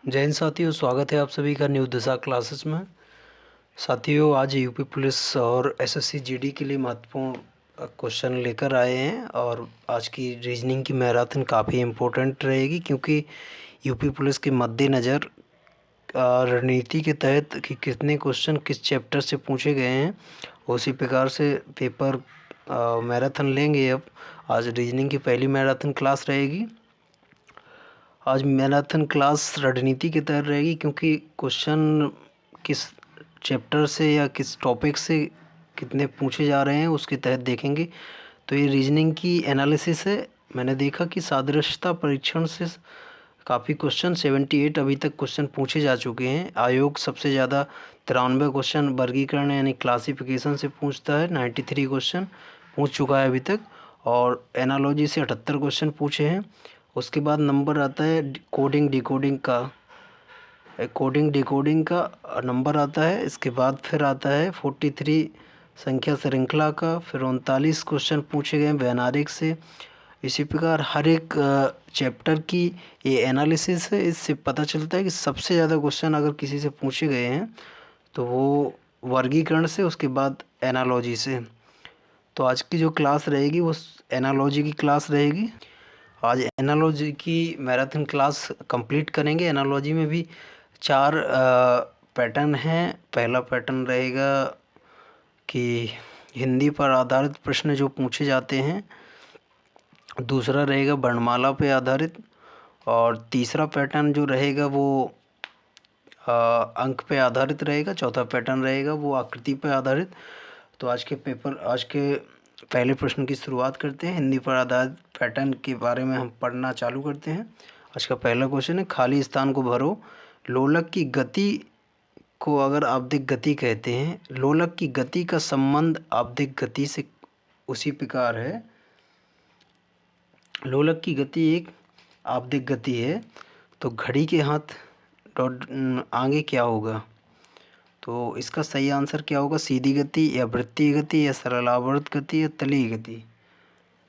जय हिंद साथियों, स्वागत है आप सभी का न्यू दिशा क्लासेस में। साथियों, आज यूपी पुलिस और एसएससी जीडी के लिए महत्वपूर्ण क्वेश्चन लेकर आए हैं और आज की रीजनिंग की मैराथन काफ़ी इम्पोर्टेंट रहेगी क्योंकि यूपी पुलिस के मद्देनज़र रणनीति के तहत कि कितने क्वेश्चन किस चैप्टर से पूछे गए हैं उसी प्रकार से पेपर मैराथन लेंगे। अब आज रीजनिंग की पहली मैराथन क्लास रहेगी। आज मैराथन क्लास रणनीति के तहत रहेगी क्योंकि क्वेश्चन किस चैप्टर से या किस टॉपिक से कितने पूछे जा रहे हैं उसके तहत देखेंगे। तो ये रीजनिंग की एनालिसिस है। मैंने देखा कि सादृश्यता परीक्षण से काफ़ी क्वेश्चन 78 अभी तक क्वेश्चन पूछे जा चुके हैं। आयोग सबसे ज़्यादा 93 क्वेश्चन वर्गीकरण यानी क्लासिफिकेशन से पूछता है। 93 क्वेश्चन पूछ चुका है अभी तक और एनालॉजी से 78 क्वेश्चन पूछे हैं। उसके बाद नंबर आता है कोडिंग डिकोडिंग का नंबर आता है। इसके बाद फिर आता है 43 संख्या श्रृंखला का, फिर 39 क्वेश्चन पूछे गए वैनारिक से। इसी प्रकार हर एक चैप्टर की ये एनालिसिस है। इससे पता चलता है कि सबसे ज़्यादा क्वेश्चन अगर किसी से पूछे गए हैं तो वो वर्गीकरण से, उसके बाद एनालॉजी से। तो आज की जो क्लास रहेगी वो एनालॉजी की क्लास रहेगी। आज एनालॉजी की मैराथन क्लास कंप्लीट करेंगे। एनालॉजी में भी 4 पैटर्न हैं। पहला पैटर्न रहेगा कि हिंदी पर आधारित प्रश्न जो पूछे जाते हैं, दूसरा रहेगा वर्णमाला पे आधारित, और तीसरा पैटर्न जो रहेगा वो अंक पे आधारित रहेगा। चौथा पैटर्न रहेगा वो आकृति पे आधारित। तो आज के पहले प्रश्न की शुरुआत करते हैं। हिंदी पर आधारित पैटर्न के बारे में हम पढ़ना चालू करते हैं। आज का पहला क्वेश्चन है, खाली स्थान को भरो। लोलक की गति को अगर आवधिक गति कहते हैं, लोलक की गति का संबंध आवधिक गति से उसी प्रकार है। लोलक की गति एक आवधिक गति है, तो घड़ी के हाथ डॉट आगे क्या होगा? तो इसका सही आंसर क्या होगा? सीधी गति या वृत्तीय गति या सरलावर्त गति या तलीय गति।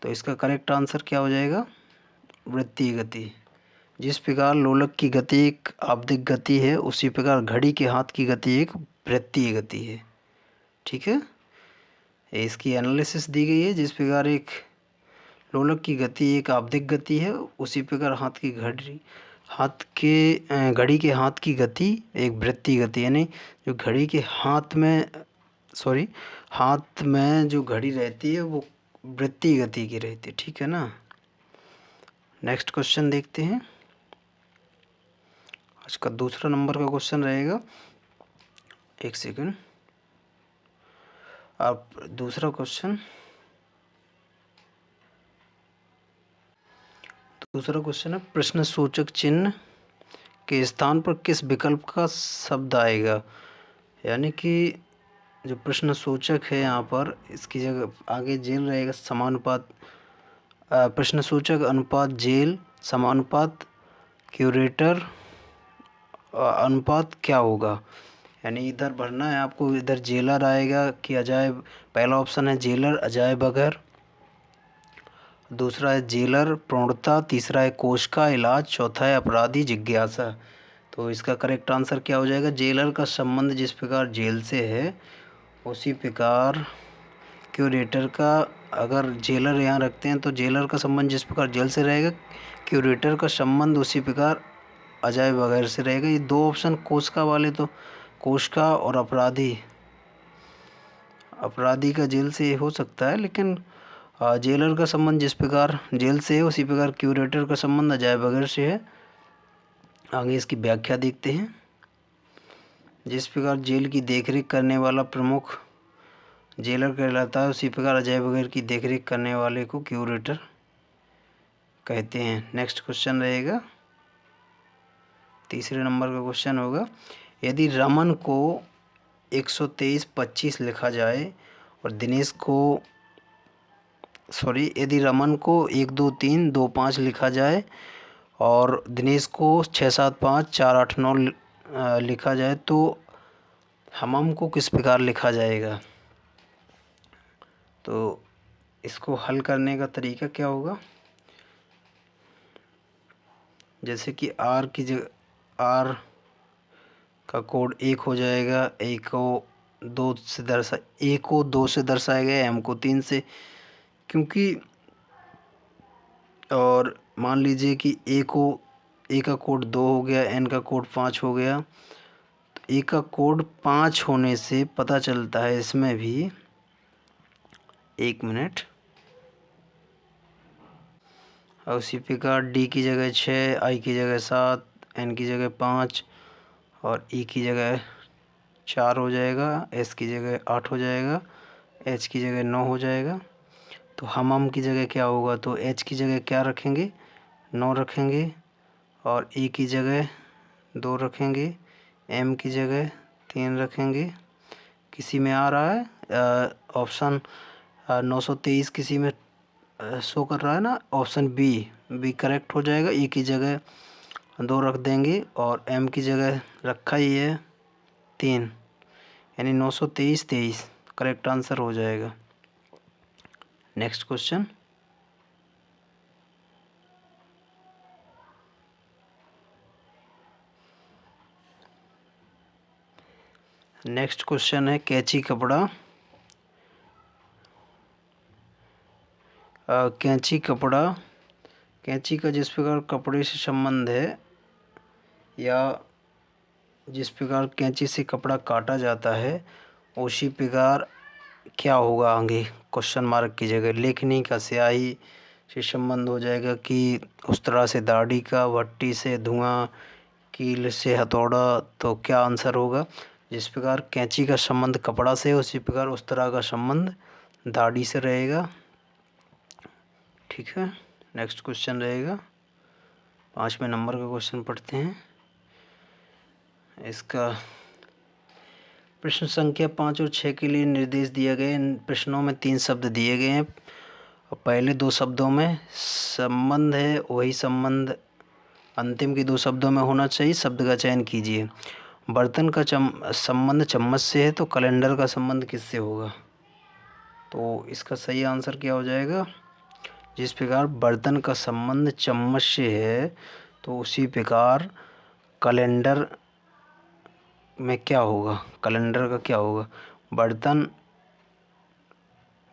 तो इसका करेक्ट आंसर क्या हो जाएगा? वृत्तीय गति। जिस प्रकार लोलक की गति एक आवधिक गति है, उसी प्रकार घड़ी के हाथ की गति एक वृत्तीय गति है। ठीक है, इसकी एनालिसिस दी गई है। जिस प्रकार एक लोलक की गति एक आवधिक गति है, उसी प्रकार घड़ी के हाथ की गति एक वृत्तीय गति, यानी जो घड़ी के हाथ में जो घड़ी रहती है वो वृत्तीय गति की रहती है। ठीक है ना। नेक्स्ट क्वेश्चन देखते हैं। आज का दूसरा नंबर का क्वेश्चन रहेगा, एक सेकंड, आप दूसरा क्वेश्चन है, प्रश्न सूचक चिन्ह के स्थान पर किस विकल्प का शब्द आएगा? यानी कि जो प्रश्न सूचक है यहाँ पर, इसकी जगह आगे जेल रहेगा। समानुपात, प्रश्न सूचक अनुपात जेल, समानुपात क्यूरेटर अनुपात क्या होगा? यानी इधर भरना है आपको। इधर जेलर आएगा कि अजय। पहला ऑप्शन है जेलर अजय बगर, दूसरा है जेलर प्रौढ़ता, तीसरा है कोश का इलाज, चौथा है अपराधी जिज्ञासा। तो इसका करेक्ट आंसर क्या हो जाएगा? जेलर का संबंध जिस प्रकार जेल से है, उसी प्रकार क्यूरेटर का, अगर जेलर यहाँ रखते हैं तो जेलर का संबंध जिस प्रकार जेल से रहेगा, क्यूरेटर का संबंध उसी प्रकार अजय बगैर से रहेगा। ये दो ऑप्शन कोशिका वाले, तो कोशिका और अपराधी का जेल से हो सकता है, लेकिन जेलर का संबंध जिस प्रकार जेल से है, उसी प्रकार क्यूरेटर का संबंध अजय बगैर से है। आगे इसकी व्याख्या देखते हैं। जिस प्रकार जेल की देखरेख करने वाला प्रमुख जेलर कहलाता है, उसी प्रकार अजय बगैर की देखरेख करने वाले को क्यूरेटर कहते हैं। नेक्स्ट क्वेश्चन रहेगा, तीसरे नंबर का क्वेश्चन होगा, यदि रमन को 123-25 लिखा जाए और दिनेश को यदि रमन को 1-2-3-2-5 लिखा जाए और दिनेश को 6-7-5-4-8-9 लिखा जाए, तो हमम को किस प्रकार लिखा जाएगा? तो इसको हल करने का तरीका क्या होगा? जैसे कि आर की जगह आर का कोड 1 हो जाएगा, ए को 2 से दर्शाया गया, एम को 3 से, क्योंकि और मान लीजिए कि ए का कोड 2 हो गया, एन का कोड 5 हो गया, तो ए का कोड 5 होने से पता चलता है इसमें भी, 1 मिनट, और उसी प्रकार डी की जगह 6, आई की जगह 7, एन की जगह 5 और ई की जगह 4 हो जाएगा, एस की जगह 8 हो जाएगा, एच की जगह 9 हो जाएगा। तो हम की जगह क्या होगा, तो एच की जगह क्या रखेंगे, 9 रखेंगे, और ई की जगह 2 रखेंगे, एम की जगह 3 रखेंगे। किसी में आ रहा है ऑप्शन 923 किसी में शो कर रहा है ना, ऑप्शन बी करेक्ट हो जाएगा। ई की जगह 2 रख देंगे और एम की जगह रखा ही है 3, यानी 923 करेक्ट आंसर हो जाएगा। नेक्स्ट क्वेश्चन, नेक्स्ट क्वेश्चन है कैंची कपड़ा। कैंची कपड़ा, कैंची का जिस प्रकार कपड़े से संबंध है या जिस प्रकार कैंची से कपड़ा काटा जाता है, उसी प्रकार क्या होगा आगे, क्वेश्चन मार्क की जगह लेखनी का स्याही से संबंध हो जाएगा, कि उस तरह से दाढ़ी का, भट्टी से धुआं, कील से हथौड़ा, तो क्या आंसर होगा। जिस प्रकार कैंची का संबंध कपड़ा से, उसी प्रकार उस तरह का संबंध दाढ़ी से रहेगा। ठीक है, नेक्स्ट क्वेश्चन रहेगा, 5वें नंबर का क्वेश्चन पढ़ते हैं। इसका प्रश्न संख्या 5 और 6 के लिए निर्देश दिए गए। इन प्रश्नों में 3 शब्द दिए गए हैं और पहले 2 शब्दों में संबंध है, वही संबंध अंतिम के 2 शब्दों में होना चाहिए। शब्द का चयन कीजिए। बर्तन का संबंध चम्मच से है, तो कैलेंडर का संबंध किससे होगा, तो इसका सही आंसर क्या हो जाएगा। जिस प्रकार बर्तन का संबंध चम्मच से है, तो उसी प्रकार कैलेंडर में क्या होगा, कैलेंडर का क्या होगा,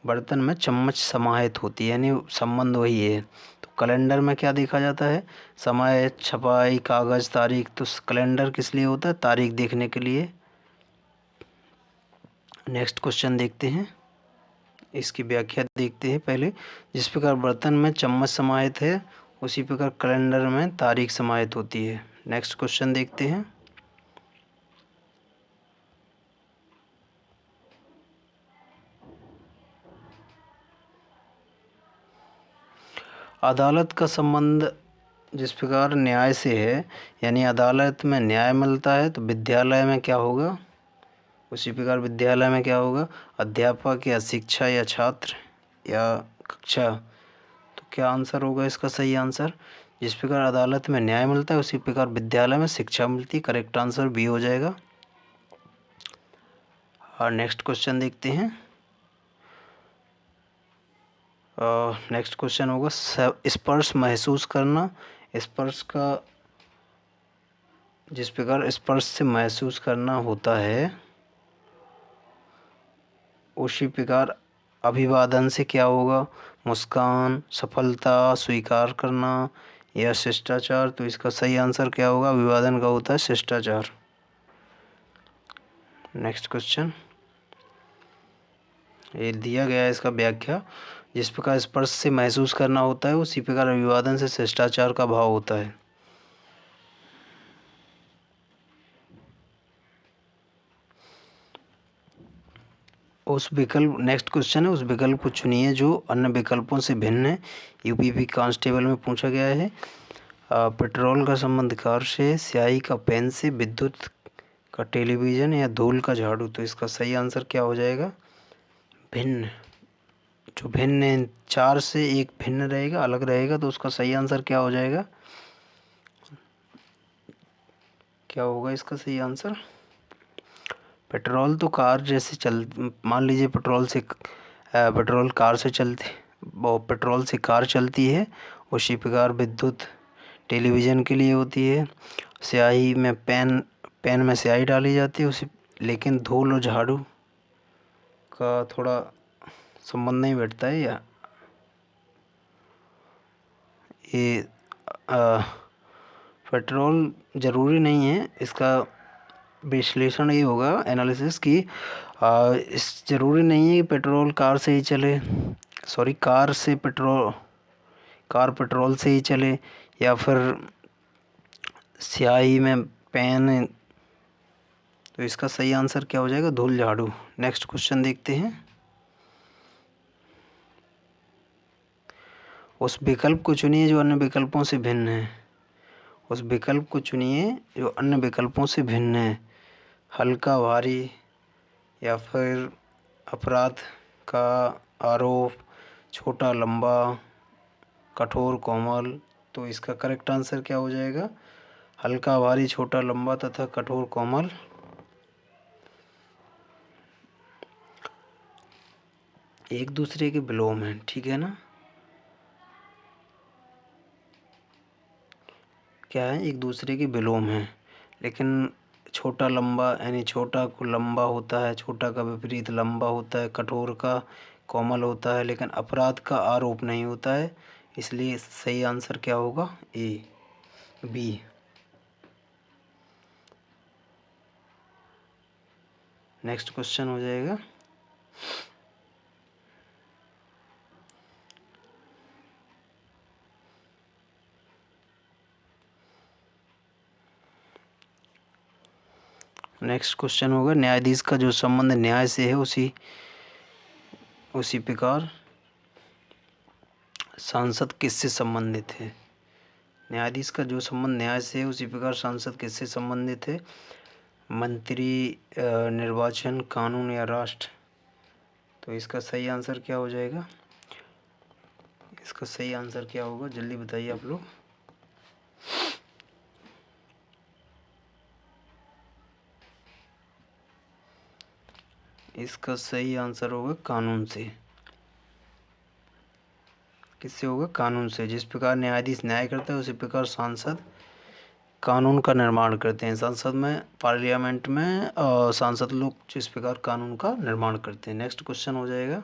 बर्तन में चम्मच समाहित होती है, यानी संबंध वही है। तो कैलेंडर में क्या देखा जाता है, समय, छपाई, कागज़, तारीख। तो कैलेंडर किस लिए होता है, तारीख देखने के लिए। नेक्स्ट क्वेश्चन देखते हैं, इसकी व्याख्या देखते हैं पहले। जिस प्रकार बर्तन में चम्मच समाहित है, उसी प्रकार कैलेंडर में तारीख समाहित होती है। नेक्स्ट क्वेश्चन देखते हैं। अदालत का संबंध जिस प्रकार न्याय से है, यानी अदालत में न्याय मिलता है, तो विद्यालय में क्या होगा, उसी प्रकार विद्यालय में क्या होगा, अध्यापक या शिक्षा या छात्र या कक्षा। तो क्या आंसर होगा इसका सही आंसर। जिस प्रकार अदालत में न्याय मिलता है, उसी प्रकार विद्यालय में शिक्षा मिलती है। करेक्ट आंसर बी हो जाएगा। और नेक्स्ट क्वेश्चन देखते हैं। नेक्स्ट क्वेश्चन होगा स्पर्श महसूस करना। स्पर्श का जिस प्रकार स्पर्श से महसूस करना होता है, उसी प्रकार अभिवादन से क्या होगा, मुस्कान, सफलता, स्वीकार करना या शिष्टाचार। तो इसका सही आंसर क्या होगा, अभिवादन का होता है शिष्टाचार। नेक्स्ट क्वेश्चन, ये दिया गया है इसका व्याख्या। जिस प्रकार स्पर्श से महसूस करना होता है, उसी प्रकार अभिवादन से शिष्टाचार का भाव होता है। उस विकल्प, नेक्स्ट क्वेश्चन है, उस विकल्प को चुनिए जो अन्य विकल्पों से भिन्न है। यूपीपी कांस्टेबल में पूछा गया है। पेट्रोल का संबंध कार से, स्याही का पेन से, विद्युत का टेलीविज़न या धूल का झाड़ू। तो इसका सही आंसर क्या हो जाएगा, भिन्न। जो भिन्न है, 4 से एक भिन्न रहेगा, अलग रहेगा, तो उसका सही आंसर क्या हो जाएगा, क्या होगा इसका सही आंसर। पेट्रोल तो कार जैसे मान लीजिए पेट्रोल कार से कार चलती है, उसी प्रकार विद्युत टेलीविज़न के लिए होती है। स्याही में पेन में स्याही डाली जाती है उसी, लेकिन धूल और झाड़ू का थोड़ा संबंध नहीं बैठता है। या ये पेट्रोल ज़रूरी नहीं है, इसका विश्लेषण ये होगा एनालिसिस की इस ज़रूरी नहीं है कि पेट्रोल कार से ही चले, सॉरी कार पेट्रोल से ही चले, या फिर स्याही में पेन। तो इसका सही आंसर क्या हो जाएगा? धूल झाड़ू। नेक्स्ट क्वेश्चन देखते हैं। उस विकल्प को चुनिए जो अन्य विकल्पों से भिन्न है। उस विकल्प को चुनिए जो अन्य विकल्पों से भिन्न है। हल्का भारी, या फिर अपराध का आरोप, छोटा लंबा, कठोर कोमल। तो इसका करेक्ट आंसर क्या हो जाएगा? हल्का भारी, छोटा लंबा तथा कठोर कोमल। एक दूसरे के विलोम हैं, ठीक है ना? क्या है? एक दूसरे के विलोम हैं, लेकिन छोटा लंबा यानी छोटा को लंबा होता है, छोटा का विपरीत लंबा होता है, कठोर का कोमल होता है, लेकिन अपराध का आरोप नहीं होता है। इसलिए सही आंसर क्या होगा? ए, बी। नेक्स्ट क्वेश्चन हो जाएगा। नेक्स्ट क्वेश्चन होगा, न्यायाधीश का जो संबंध न्याय से है उसी प्रकार सांसद किससे संबंधित है? न्यायाधीश का जो संबंध न्याय से है उसी प्रकार सांसद किससे संबंधित है? मंत्री, निर्वाचन, कानून या राष्ट्र। तो इसका सही आंसर क्या हो जाएगा? इसका सही आंसर क्या होगा? जल्दी बताइए आप लोग। इसका सही आंसर होगा कानून से। किससे होगा? कानून से। जिस प्रकार न्यायाधीश न्याय करता है उसी प्रकार सांसद कानून का निर्माण करते हैं। संसद में, पार्लियामेंट में सांसद लोग जिस प्रकार कानून का निर्माण करते हैं। नेक्स्ट क्वेश्चन हो जाएगा,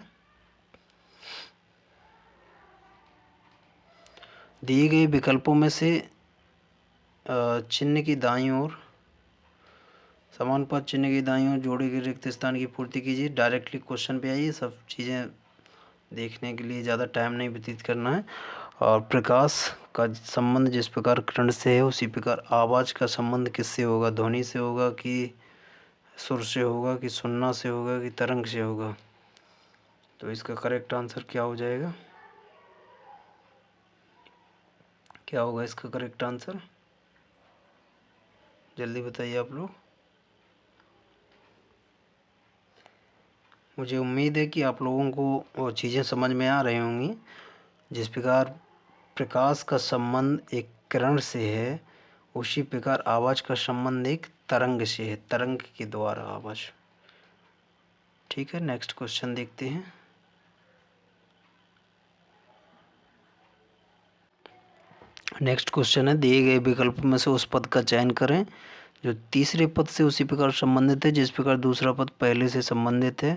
दिए गए विकल्पों में से चिन्ह की दाईं ओर, समान पद चिन्ह की दाईं ओर जोड़े गए रिक्त स्थान की पूर्ति कीजिए। डायरेक्टली क्वेश्चन पे आइए, सब चीज़ें देखने के लिए ज़्यादा टाइम नहीं व्यतीत करना है। और प्रकाश का संबंध जिस प्रकार किरण से है उसी प्रकार आवाज़ का संबंध किससे होगा? ध्वनि से होगा कि सुर से होगा कि सुनना से होगा कि तरंग से होगा? तो इसका करेक्ट आंसर क्या हो जाएगा? क्या होगा इसका करेक्ट आंसर? जल्दी बताइए आप लोग। मुझे उम्मीद है कि आप लोगों को वो चीज़ें समझ में आ रही होंगी। जिस प्रकार प्रकाश का संबंध एक किरण से है उसी प्रकार आवाज़ का संबंध एक तरंग से है, तरंग के द्वारा आवाज़। ठीक है, नेक्स्ट क्वेश्चन देखते हैं। नेक्स्ट क्वेश्चन है, दिए गए विकल्प में से उस पद का चयन करें जो तीसरे पद से उसी प्रकार संबंधित है जिस प्रकार दूसरा पद पहले से संबंधित है।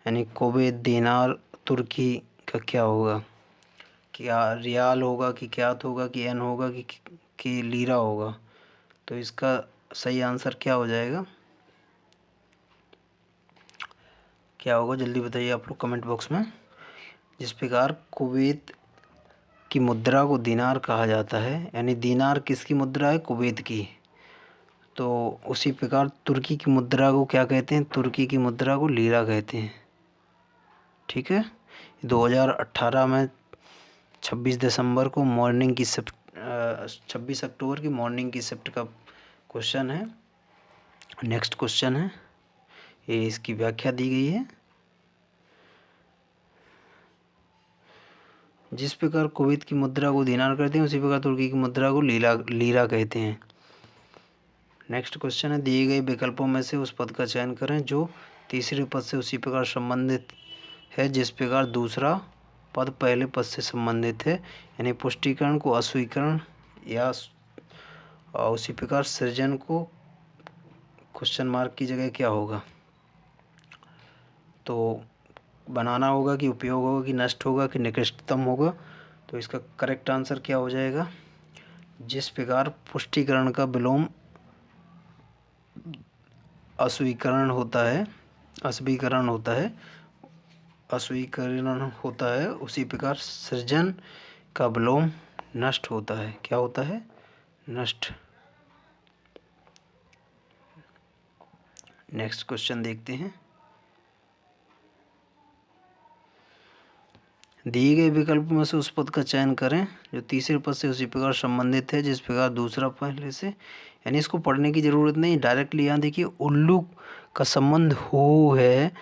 यानी कुवैत, दिनार, तुर्की का क्या होगा? क्या रियाल होगा कि क्यात होगा कि एन होगा कि लीरा होगा? तो इसका सही आंसर क्या हो जाएगा? क्या होगा जल्दी बताइए आप लोग कमेंट बॉक्स में। जिस प्रकार कुवैत की मुद्रा को दिनार कहा जाता है, यानी दिनार किसकी मुद्रा है? कुवैत की। तो उसी प्रकार तुर्की की मुद्रा को क्या कहते हैं? तुर्की की मुद्रा को लीरा कहते हैं। ठीक है, 2018 में 26 दिसंबर को मॉर्निंग की शिफ्ट, 26 अक्टूबर की मॉर्निंग की शिफ्ट का क्वेश्चन है। नेक्स्ट क्वेश्चन है, ये इसकी व्याख्या दी गई है। जिस प्रकार कुवैत की मुद्रा को दिनार कहते हैं उसी प्रकार तुर्की की मुद्रा को लीरा कहते हैं। नेक्स्ट क्वेश्चन है, दिए गए विकल्पों में से उस पद का चयन करें जो तीसरे पद से उसी प्रकार संबंधित है जिस प्रकार दूसरा पद पहले पद से संबंधित है। यानी पुष्टिकरण को अस्वीकरण या और उसी प्रकार सृजन को क्वेश्चन मार्क की जगह क्या होगा, तो बनाना होगा कि उपयोग होगा कि नष्ट होगा कि निकृष्टतम होगा। तो इसका करेक्ट आंसर क्या हो जाएगा, जिस प्रकार पुष्टिकरण का विलोम अस्वीकरण होता है, अस्वीकरण होता है, अस्वीकरण होता है, उसी प्रकार सृजन का विलोम नष्ट होता है। क्या होता है, नष्ट। नेक्स्ट क्वेश्चन देखते हैं। दिए गए विकल्प में से उस पद का चयन करें जो तीसरे पद से उसी प्रकार संबंधित है जिस प्रकार दूसरा पहले से। यानी इसको पढ़ने की ज़रूरत नहीं, डायरेक्टली यहाँ देखिए उल्लू का संबंध हो है,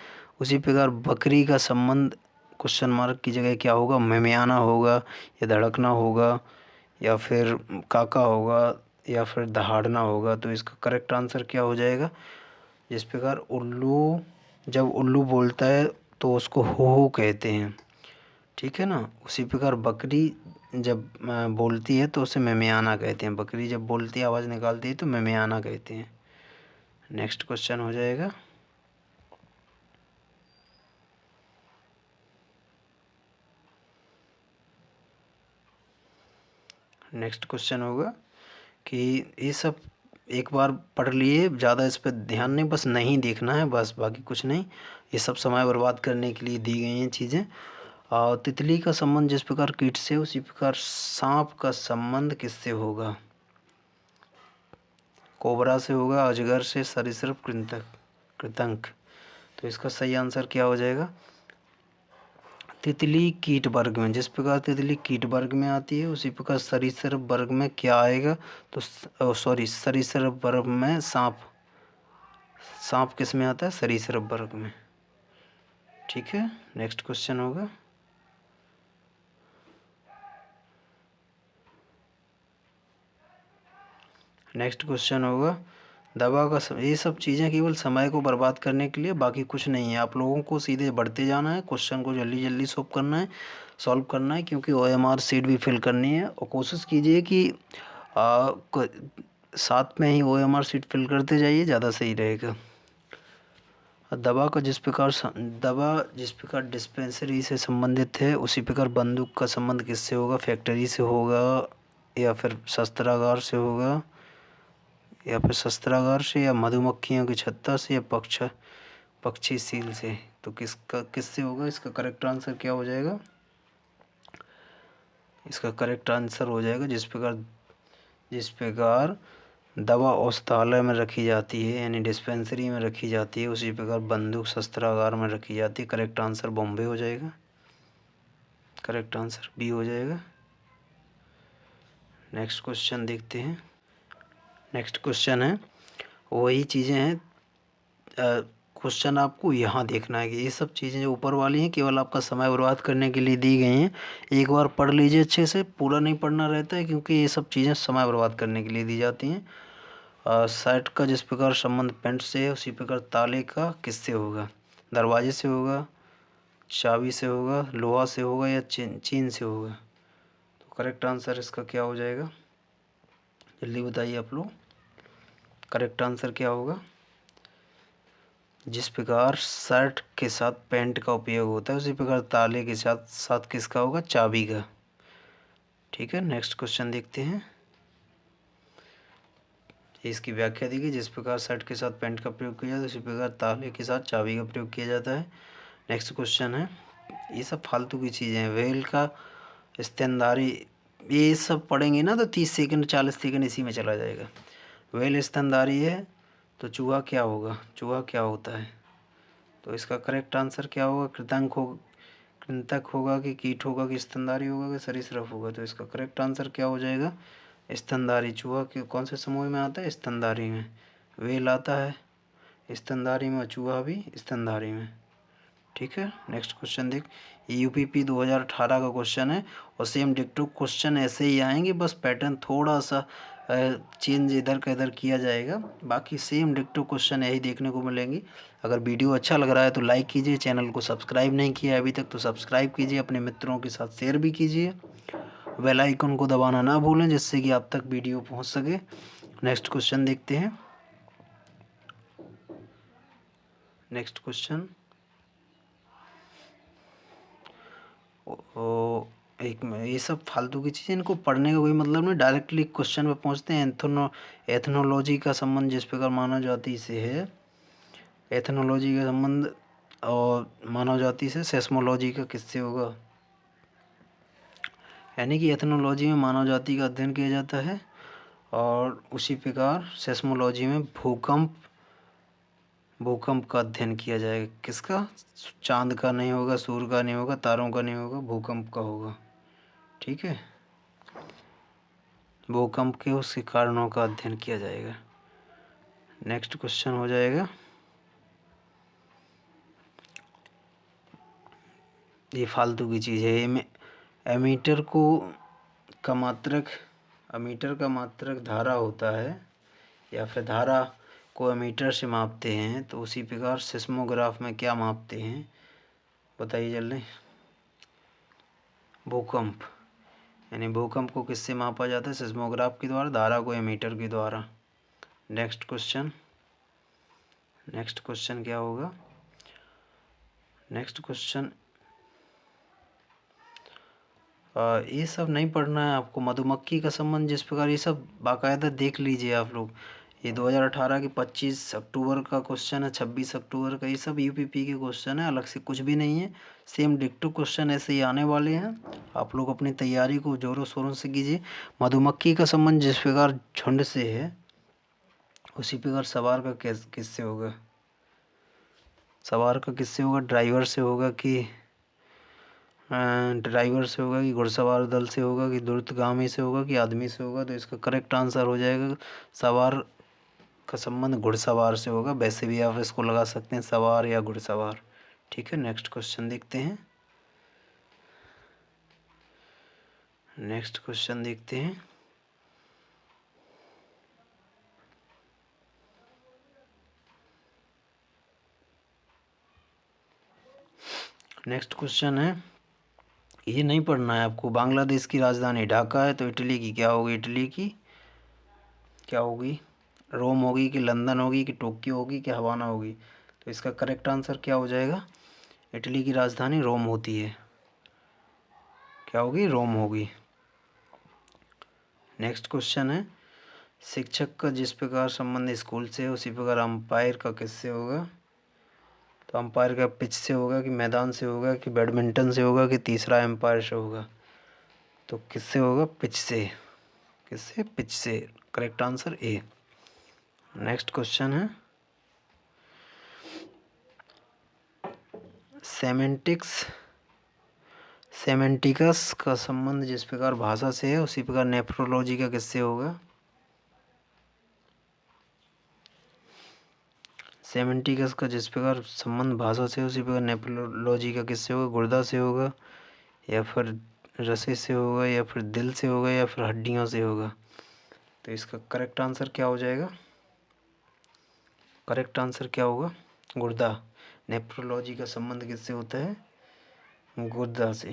उसी प्रकार बकरी का संबंध क्वेश्चन मार्क की जगह क्या होगा, मेमयाना होगा या धड़कना होगा या फिर काका होगा या फिर दहाड़ना होगा। तो इसका करेक्ट आंसर क्या हो जाएगा, जिस प्रकार उल्लू, जब उल्लू बोलता है तो उसको हो कहते हैं, ठीक है ना। उसी प्रकार बकरी जब बोलती है तो उसे मेमयाना कहते हैं, बकरी जब बोलती है आवाज़ निकालती है तो मेमयाना कहते हैं। नेक्स्ट क्वेश्चन हो जाएगा। नेक्स्ट क्वेश्चन होगा कि ये सब एक बार पढ़ लिए, ज़्यादा इस पर ध्यान नहीं, बस नहीं देखना है बस, बाकी कुछ नहीं। ये सब समय बर्बाद करने के लिए दी गई हैं चीज़ें। और तितली का संबंध जिस प्रकार कीट से उसी प्रकार सांप का संबंध किससे होगा, कोबरा से होगा, अजगर से, सरीसृप, कृंतक, कृतंक। तो इसका सही आंसर क्या हो जाएगा, तितली कीट वर्ग में, जिस प्रकार तितली कीट वर्ग में आती है उसी प्रकार सरीसृप वर्ग में क्या आएगा, तो सरीसृप वर्ग में सांप, सांप किस में आता है, सरीसृप वर्ग में, ठीक है। नेक्स्ट क्वेश्चन होगा। नेक्स्ट क्वेश्चन होगा दवा का ये सब चीज़ें केवल समय को बर्बाद करने के लिए, बाकी कुछ नहीं है। आप लोगों को सीधे बढ़ते जाना है, क्वेश्चन को जल्दी जल्दी सॉल्व करना है क्योंकि OMR सीट भी फिल करनी है। और कोशिश कीजिए कि साथ में ही OMR सीट फिल करते जाइए, ज़्यादा सही रहेगा। दवा जिस प्रकार डिस्पेंसरी से संबंधित है उसी प्रकार बंदूक का संबंध किससे होगा, फैक्ट्री से होगा या फिर शस्त्रागार से होगा, या फिर शस्त्रागार से, या मधुमक्खियों की छत्ता से, या पक्षी सील से। तो किससे होगा, इसका करेक्ट आंसर क्या हो जाएगा, इसका करेक्ट आंसर हो जाएगा जिस प्रकार दवा औषधालय में रखी जाती है यानी डिस्पेंसरी में रखी जाती है उसी प्रकार बंदूक शस्त्रागार में रखी जाती है। करेक्ट आंसर बॉम्बे हो जाएगा, करेक्ट आंसर बी हो जाएगा। नेक्स्ट क्वेश्चन देखते हैं। नेक्स्ट क्वेश्चन है, वही चीज़ें हैं, क्वेश्चन आपको यहाँ देखना है कि ये सब चीज़ें जो ऊपर वाली हैं केवल आपका समय बर्बाद करने के लिए दी गई हैं। एक बार पढ़ लीजिए अच्छे से, पूरा नहीं पढ़ना रहता है क्योंकि ये सब चीज़ें समय बर्बाद करने के लिए दी जाती हैं। शर्ट का जिस प्रकार संबंध पेंट से है उसी प्रकार ताले का किससे होगा, दरवाजे से होगा, चाबी से होगा, लोहा से होगा या चीन से होगा। तो करेक्ट आंसर इसका क्या हो जाएगा, जल्दी बताइए आप लोग, करेक्ट आंसर क्या होगा। जिस प्रकार शर्ट के साथ पैंट का उपयोग होता है उसी प्रकार ताले के साथ किसका होगा, चाबी का, ठीक है। नेक्स्ट क्वेश्चन देखते हैं। इसकी व्याख्या देखिए, जिस प्रकार शर्ट के साथ पैंट का प्रयोग किया जाता है उसी प्रकार ताले के साथ चाबी का प्रयोग किया जाता है। नेक्स्ट क्वेश्चन है, ये सब फालतू की चीज़ें हैं, वेल का स्तनधारी, ये सब पढ़ेंगे ना तो 30 सेकंड 40 सेकंड इसी में चला जाएगा। वेल स्तनधारी है तो चूहा क्या होगा, चूहा क्या होता है, तो इसका करेक्ट आंसर क्या होगा, कृंतक होगा कि कीट होगा कि स्तनधारी होगा कि सरीसृप होगा। तो इसका करेक्ट आंसर क्या हो जाएगा, स्तनधारी। चूहा के कौन से समूह में आता है, स्तनधारी में। वेल आता है स्तनधारी में, चूहा भी स्तनधारी में, ठीक है। नेक्स्ट क्वेश्चन देख, UPP 2018 का क्वेश्चन है और सेम डिक्टो क्वेश्चन ऐसे ही आएंगे, बस पैटर्न थोड़ा सा चेंज इधर का इधर किया जाएगा, बाकी सेम डिक्टो क्वेश्चन यही देखने को मिलेंगे। अगर वीडियो अच्छा लग रहा है तो लाइक कीजिए, चैनल को सब्सक्राइब नहीं किया है अभी तक तो सब्सक्राइब कीजिए, अपने मित्रों के साथ शेयर भी कीजिए बेल आइकन को दबाना ना भूलें जिससे कि आप तक वीडियो पहुंच सके। नेक्स्ट क्वेश्चन देखते हैं। नेक्स्ट क्वेश्चन ये सब फालतू की चीज़ें, इनको पढ़ने का कोई मतलब नहीं, डायरेक्टली क्वेश्चन पे पहुंचते हैं। एथनोलॉजी का संबंध जिस प्रकार मानव जाति से है, एथनोलॉजी का संबंध और मानव जाति से सेस्मोलॉजी का किससे होगा? यानी कि एथनोलॉजी में मानव जाति का अध्ययन किया जाता है और उसी प्रकार सेस्मोलॉजी में भूकंप का अध्ययन किया जाएगा। किसका? चांद का नहीं होगा, सूर्य का नहीं होगा, तारों का नहीं होगा, भूकंप का होगा। ठीक है, भूकंप के उसके कारणों का अध्ययन किया जाएगा। नेक्स्ट क्वेश्चन हो जाएगा, ये फालतू की चीज़ है। एमीटर का मात्रक धारा होता है, या फिर धारा को एमीटर से मापते हैं। तो उसी प्रकार सिस्मोग्राफ में क्या मापते हैं बताइए जल्दी? भूकंप। यानी भूकंप को किससे मापा जाता है? सिस्मोग्राफ के द्वारा, धारा को एमीटर के द्वारा। नेक्स्ट क्वेश्चन क्या होगा? नेक्स्ट क्वेश्चन ये सब नहीं पढ़ना है आपको। मधुमक्खी का संबंध जिस प्रकार, ये सब बाकायदा देख लीजिए आप लोग। ये 2018 के 25 अक्टूबर का क्वेश्चन है, 26 अक्टूबर का। ये सब यूपीपी के क्वेश्चन है, अलग से कुछ भी नहीं है। सेम डिक्टो क्वेश्चन ऐसे ही आने वाले हैं। आप लोग अपनी तैयारी को जोरों शोरों से कीजिए। मधुमक्खी का संबंध जिस प्रकार झुंड से है, उसी प्रकार सवार का किससे होगा? सवार का किससे होगा? ड्राइवर से होगा कि घुड़सवार दल से होगा कि द्रुतगामी से होगा कि आदमी से होगा? तो इसका करेक्ट आंसर हो जाएगा सवार का संबंध घुड़सवार से होगा। वैसे भी आप इसको लगा सकते हैं सवार या घुड़सवार। ठीक है, नेक्स्ट क्वेश्चन देखते हैं। नेक्स्ट क्वेश्चन है, ये नहीं पढ़ना है आपको। बांग्लादेश की राजधानी ढाका है, तो इटली की क्या होगी? इटली की क्या होगी? रोम होगी कि लंदन होगी कि टोक्यो होगी कि हवाना होगी? तो इसका करेक्ट आंसर क्या हो जाएगा? इटली की राजधानी रोम होती है। क्या होगी? रोम होगी। नेक्स्ट क्वेश्चन है, शिक्षक का जिस प्रकार संबंध स्कूल से है, उसी प्रकार अंपायर का किससे होगा? तो अंपायर का पिच से होगा कि मैदान से होगा कि बैडमिंटन से होगा कि तीसरा एम्पायर से होगा? तो किससे होगा? पिच से। किससे? पिच से। Correct answer A. Next question है, सेमेंटिक्स का संबंध जिस प्रकार भाषा से है, उसी प्रकार नेफ्रोलॉजी का किससे होगा? सेमेंटिक्स का जिस प्रकार संबंध भाषा से, उसी प्रकार नेफ्रोलॉजी का किससे होगा? गुर्दा से होगा, या फिर रसे से होगा, या फिर दिल से होगा, या फिर हड्डियों से होगा? तो इसका करेक्ट आंसर क्या हो जाएगा? करेक्ट आंसर क्या होगा? गुर्दा। नेफ्रोलॉजी का संबंध किससे होता है? गुर्दा से।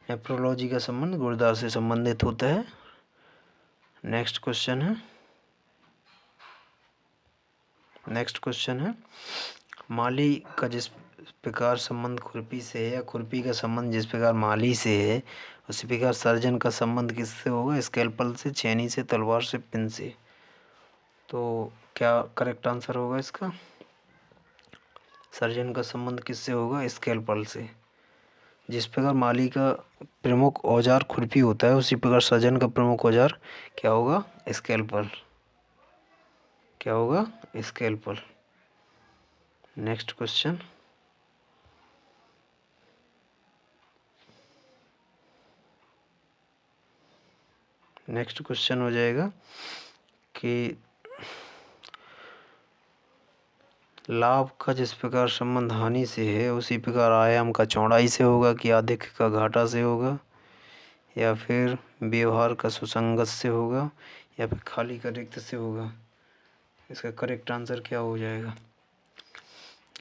नेफ्रोलॉजी का संबंध गुर्दा से संबंधित होता है। नेक्स्ट क्वेश्चन है, माली का जिस प्रकार संबंध खुरपी से है, या खुरपी का संबंध जिस प्रकार माली से है, उसी प्रकार सर्जन का संबंध किससे होगा? स्केलपल से, छेनी से, तलवार से, पिन से? तो क्या करेक्ट आंसर होगा इसका? सर्जन का संबंध किससे होगा? स्केलपल से। जिस प्रकार माली का प्रमुख औजार खुरपी होता है, उसी प्रकार सर्जन का प्रमुख औजार क्या होगा? स्केलपल। क्या होगा? स्केलपल। नेक्स्ट क्वेश्चन हो जाएगा कि लाभ का जिस प्रकार संबंध हानि से है, उसी प्रकार आयाम का चौड़ाई से होगा कि आधिक्य का घाटा से होगा, या फिर व्यवहार का सुसंगत से होगा, या फिर खाली का रिक्त से होगा? इसका करेक्ट आंसर क्या हो जाएगा?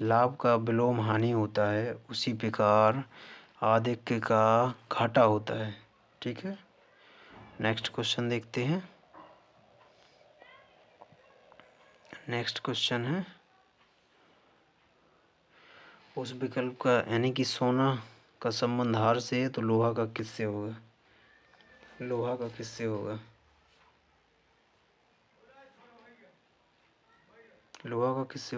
लाभ का विलोम हानि होता है, उसी प्रकार आधिक्य का घाटा होता है। ठीक है, नेक्स्ट क्वेश्चन देखते हैं। नेक्स्ट क्वेश्चन है, उस विकल्प का यानी कि सोना का संबंध हार से है तो लोहा का किससे होगा? लोहा का किससे होगा? लोहा का किससे